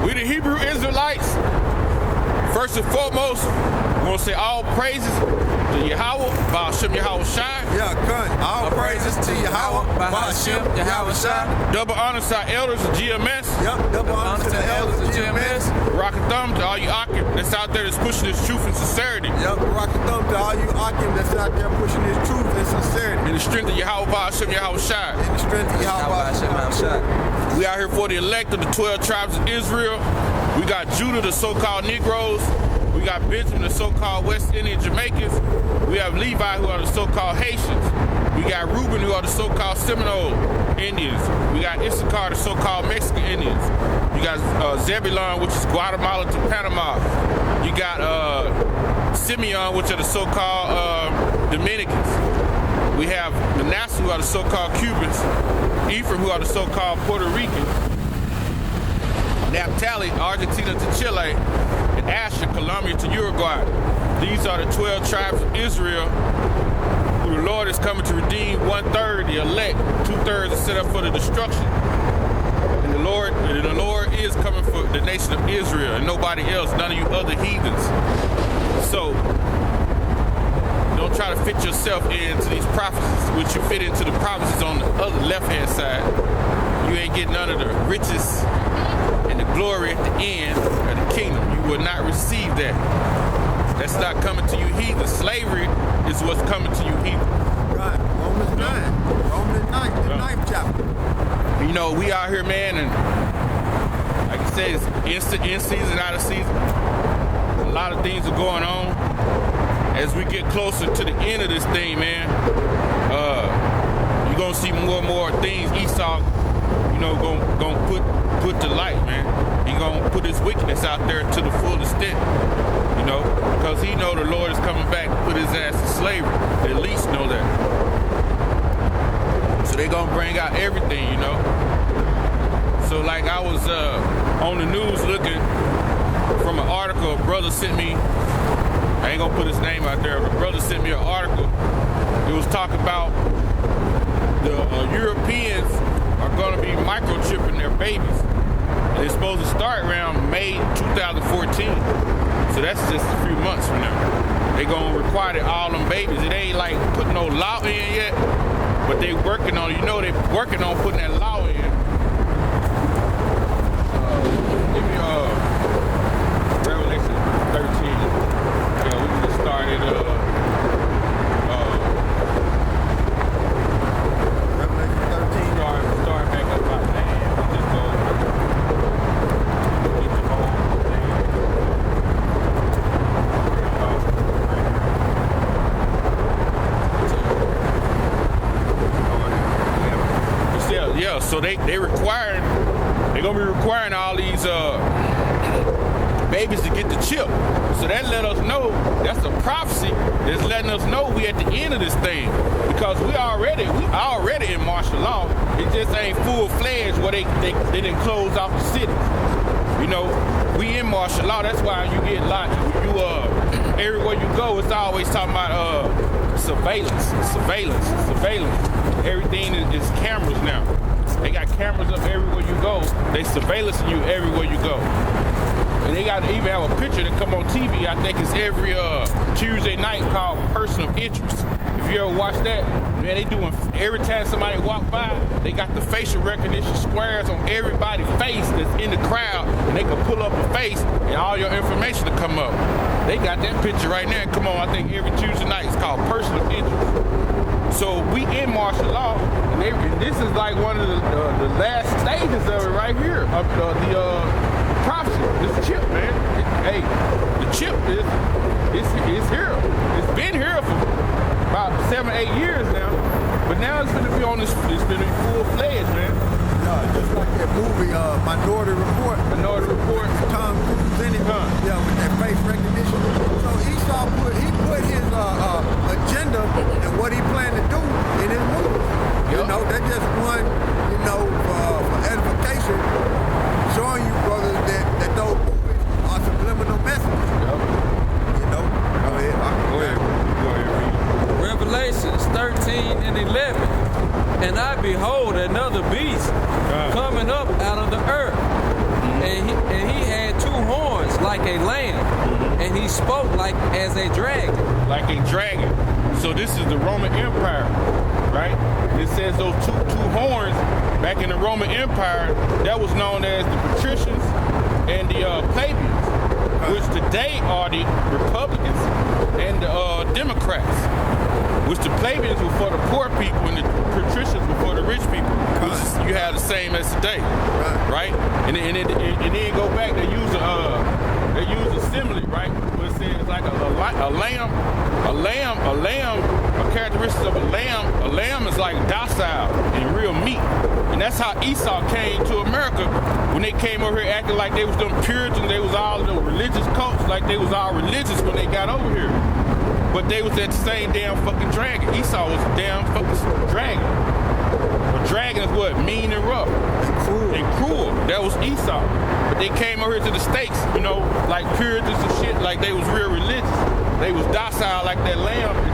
We the Hebrew Israelites, first and foremost, we're going to say all praises to Yahweh, Ba'ashem Yahweh Shai. Yeah, good. All praises to Yahweh, Ba'ashem Yahweh Shai. Double honor to our elders of GMS. Yep, double honor to the elders of GMS. Rock a thumb to all you Akim that's out there that's pushing this truth and sincerity. Yep, rock a thumb to all you Akim that's out there pushing this truth and sincerity. In the strength of Yahweh, Ba'ashem Yahweh Shai. In the strength of Yahweh, Ba'ashem Yahweh Shai. We out here for the elect of the 12 tribes of Israel. We got Judah, the so-called Negroes. We got Benjamin, the so-called West Indian Jamaicans. We have Levi, who are the so-called Haitians. We got Reuben, who are the so-called Seminole Indians. We got Issachar, the so-called Mexican Indians. You got Zebulon, which is Guatemala to Panama. You got Simeon, which are the so-called Dominicans. We have Manasseh, who are the so-called Cubans. Ephraim, who are the so-called Puerto Ricans. Naphtali, Argentina to Chile. And Asher, Colombia to Uruguay. These are the 12 tribes of Israel who the Lord is coming to redeem. 1/3, the elect. 2/3 are set up for the destruction. And the Lord is coming for the nation of Israel and nobody else, none of you other heathens. So don't try to fit yourself into these prophecies, which you fit into the prophecies on the other left-hand side. You ain't getting none of the riches and the glory at the end of the kingdom. You will not receive that. That's not coming to you heathen. Slavery is what's coming to you heathen. Right, Romans 9. Romans 9, the 9th chapter. You know, we out here, man, and like I said, it's in season, out of season. A lot of things are going on. As we get closer to the end of this thing, man, you're gonna see more and more things Esau, you know, gonna put to light, man. He gonna put his wickedness out there to the full extent, you know, because he know the Lord is coming back to put his ass to slavery. They at least know that. So they gonna bring out everything, you know. So like I was on the news looking from an article a brother sent me. I ain't gonna put his name out there, but brother sent me an article. It was talking about the Europeans are gonna be microchipping their babies. And it's supposed to start around May 2014. So that's just a few months from now. They gonna require that all them babies. It ain't like putting no law in yet, but they working on, you know, they working on putting that law in. Give me Revelation 13. Yeah, we can just start at Revelation 13. Start back up by name. Just go get the whole thing. Yeah, so they gonna be requiring all these babies to get the chip. So that let us know, that's a prophecy that's letting us know we at the end of this thing. Because we already in martial law. It just ain't full-fledged where they didn't close off the city. You know, we in martial law. That's why you get locked. Everywhere you go, it's always talking about surveillance. Everything is cameras now. They got cameras up everywhere you go. They surveillancing you everywhere you go. And they got to even have a picture that come on TV. I think it's every Tuesday night called Person of Interest. If you ever watch that, man, they doing, every time somebody walk by, they got the facial recognition squares on everybody's face that's in the crowd, and they can pull up a face and all your information to come up. They got that picture right now. Come on, I think every Tuesday night. It's called Person of Interest. So we in martial law, and this is like one of the last stages of it right here, of the prophecy. This chip, man. Hey, the chip is here. It's been here for about 7-8 years now, but now it's gonna be on this. It's gonna be full-fledged, man. Just like that movie, Minority Report. Minority Report. Tom Cruise in it. Yeah, with that face recognition. So Esau put his agenda and what he planned to do in his movie. Yep. You know, that's just one, you know, for edification, showing you, brothers, that those movies are subliminal messages. Yep. You know, go ahead. Go ahead, read. Revelations 13 and 11. And I behold another beast coming up out of the earth. And he like a lamb, and he spoke like as a dragon. Like a dragon. So this is the Roman Empire, right? It says those two horns back in the Roman Empire, that was known as the patricians and the plebeians, which today are the Republicans and the Democrats, which the plebeians were for the poor people and the patricians were for the rich people, which is, you have the same as today, right? And then go back, they use a simile, right? Where it says like a characteristic of a lamb is like docile and real meek. And that's how Esau came to America when they came over here acting like they was them Puritans, they was all the religious cults, like they was all religious when they got over here. But they was that same damn fucking dragon. Esau was a damn fucking dragon. A dragon is what? Mean and rough. And cruel. That was Esau. But they came over here to the States, you know, like Puritans and shit, like they was real religious. They was docile like that lamb is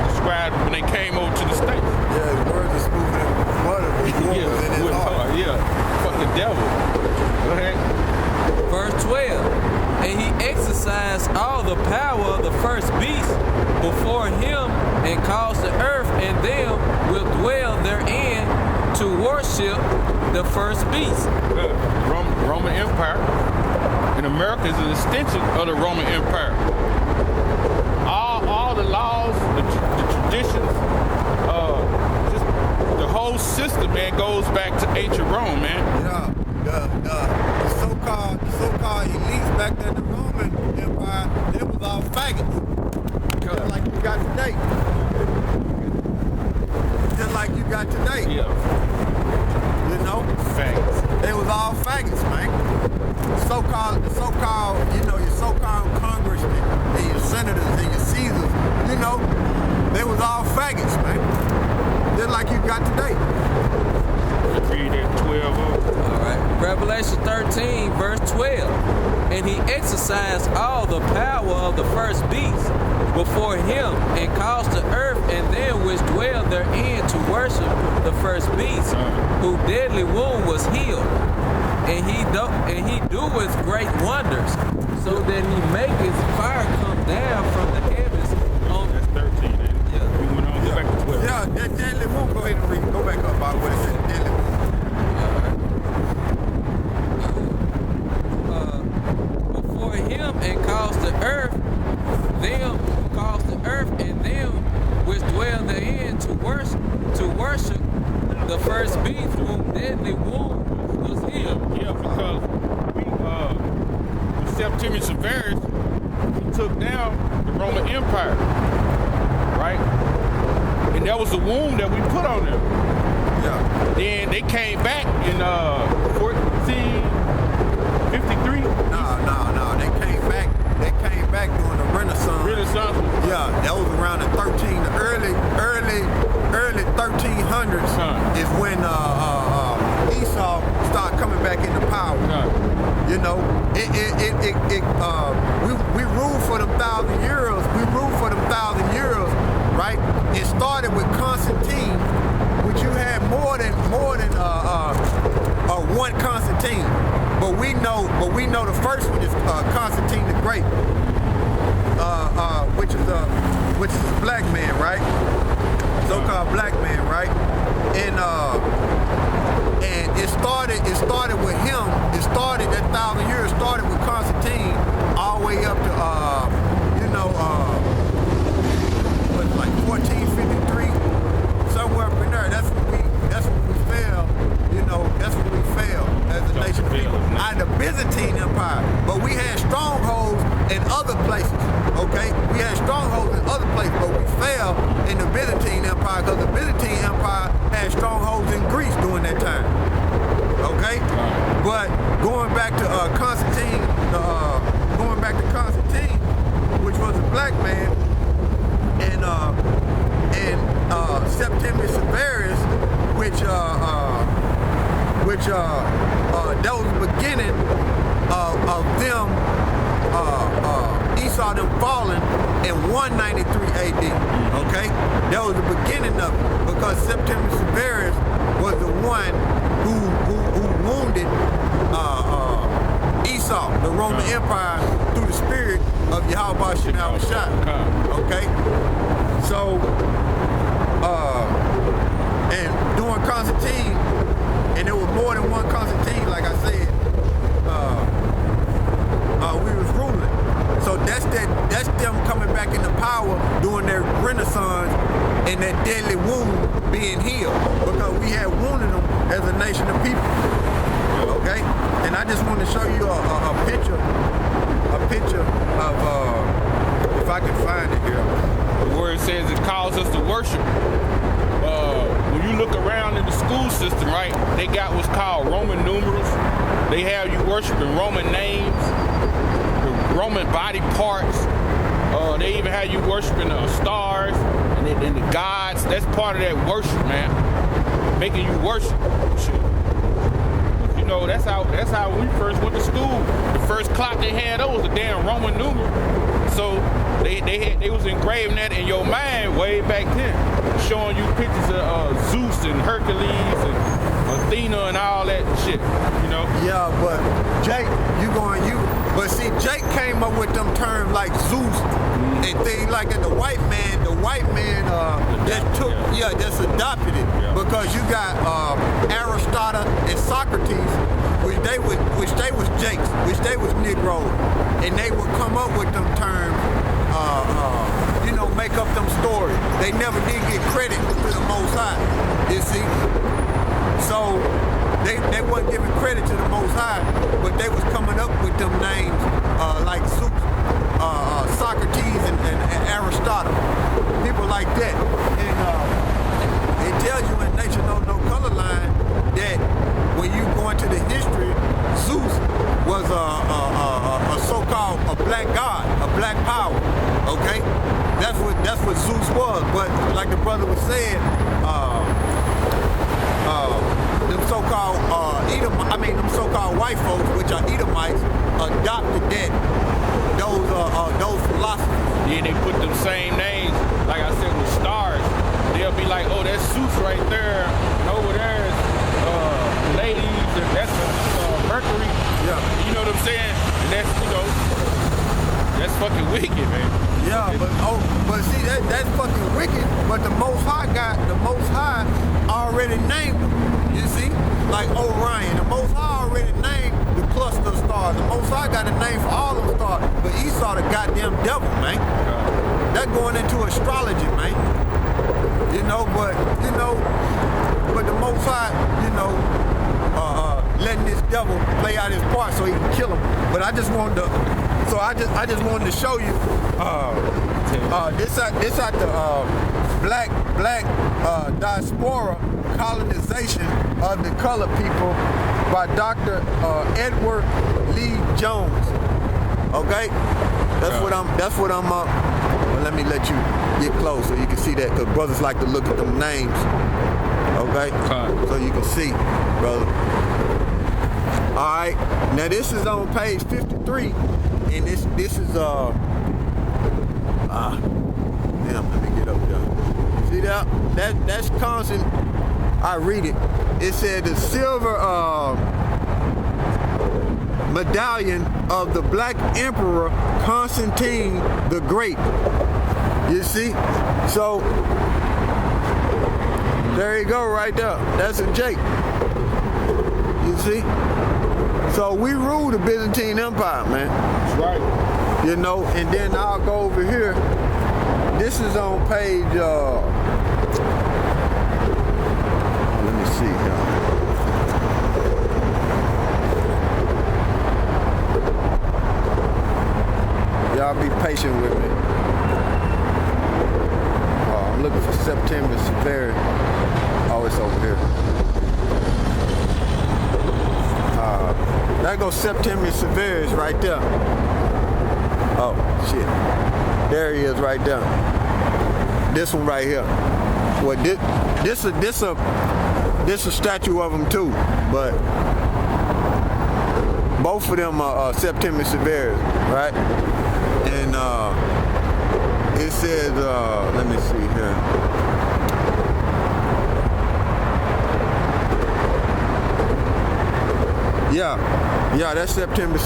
described when they came over to the States. Yeah, his words are smooth and butter. Yeah, in his heart. Yeah. Fucking devil. Go ahead. Verse 12. And he exercised all the power of the first beast before him, and caused the earth and them will dwell therein to worship the first beast. Roman Empire in America is an extension of the Roman Empire. All the laws, the traditions, just the whole system, man, goes back to ancient Rome, man. Yeah, the so-called elites back then in the Roman Empire, it was all faggots. Just like you got today. Just like you got today. Yeah. You know? Faggots. They was all faggots, man. So-called, you know, your so-called congressmen and your senators and your Caesars, you know, they was all faggots, man. Just like you got today. Let's read that 12 over. All right. Revelation 13, verse 12. And he exercised all the power of the first beast before him, and caused the earth and them which dwell therein to worship the first beast, whose deadly wound was healed. And he doeth great wonders, so that he maketh fire come down from the heavens. That's 13. Yeah. We went on, go back to 12. Yeah, that deadly wound, go ahead and read. Go back up about what it said, deadly wound. Before him, and caused the earth and them which dwell therein to worship the first beast, whom deadly wound was healed. Yeah, because Septimius Severus, he took down the Roman Empire, right? And that was the wound that we put on them. Yeah. Then they came back in 1453. No. They came back during the Renaissance. Yeah, that was around the early 1300s is when Esau started coming back into power. You know, we ruled for them 1,000 years. Right? It started with Constantine, which you had more than one Constantine. But we know the first one is Constantine the Great, which is a black man, right? So-called black man, right? And it started with him. It started that 1,000 years started with Constantine, all the way up to like 1453, somewhere up in there. That's when we fell. You know, that's when we fell as a nation of people. Out of the Byzantine Empire, but we had strongholds in other places. Okay, we had strongholds in other places, but we fell in the Byzantine Empire because the Byzantine Empire had strongholds in Greece during that time. Okay, but going back to Constantine, which was a black man, and Septimius Severus, which that was the beginning of them, Esau them falling in 193 AD. Okay, that was the beginning of it, because Septimius Severus was the one who wounded Esau, the Roman Empire, spirit of Yahweh Shemel Shah. Okay? So, and during Constantine, and there was more than one Constantine, like I said, we was ruling. So that's them coming back into power during their renaissance and that deadly wound being healed, because we had wounded them as a nation of people. Okay? And I just want to show you a picture of, if I can find it here. The word says it calls us to worship. When you look around in the school system, right, they got what's called Roman numerals. They have you worshiping Roman names, the Roman body parts. They even have you worshiping stars and the gods. That's part of that worship, man. Making you worship. Shit. You know, that's how we first went to school. The first clock they had, that was a damn Roman numeral. So they was engraving that in your mind way back then, showing you pictures of Zeus and Hercules and Athena and all that shit, you know? Yeah, but Jake, but see, Jake came up with them terms like Zeus and things like that. The white man just adopted it, because you got Aristotle and Socrates, which they was Jakes, which they was Negroes, and they would come up with them terms, make up them stories. They never did get credit to the Most High, you see. So they wasn't giving credit to the Most High, but they was coming up with them names like Zeus, Socrates, and Aristotle, people like that. And they tell you in Nature No Color Line that when you go into the history, Zeus was a so-called a black god, a black power. Okay, that's what Zeus was. But like the brother was saying, them so-called them so-called white folks, which are Edomites, adopted those philosophies. Then they put them same names, like I said, with stars. They'll be like, oh, that's Zeus right there, and over there is ladies, and that's Mercury. Yeah. You know what I'm saying? And that's, that's fucking wicked, man. Yeah, but see, that's fucking wicked. But the Most High already named them. You see, like Orion, the Most High already named the cluster of stars. The Most High got a name for all them stars. But Esau the goddamn devil, man. That going into astrology, man. But the Most High, letting this devil play out his part so he can kill him. But I just wanted to show you this at the black diaspora colonization of the colored people by Dr. Edward Lee Jones. Okay, that's what I'm well, let me let you get close so you can see that, because brothers like to look at them names. Okay, so you can see, brother. All right, now this is on page 53, and this is damn, let me get up there. See that's constant. I read it. It said the silver medallion of the Black Emperor Constantine the Great. You see? So there you go, right there. That's a Jake. You see? So we ruled the Byzantine Empire, man. That's right. And then I'll go over here. This is on page, let me see here. Y'all be patient with me. I'm looking for September severity. Oh, it's over here. There goes September Severus right there. Oh, shit. There he is right there. This one right here. Well, this a statue of him too, but both of them are September Severus, right? And it says, let me see here. Yeah, that's September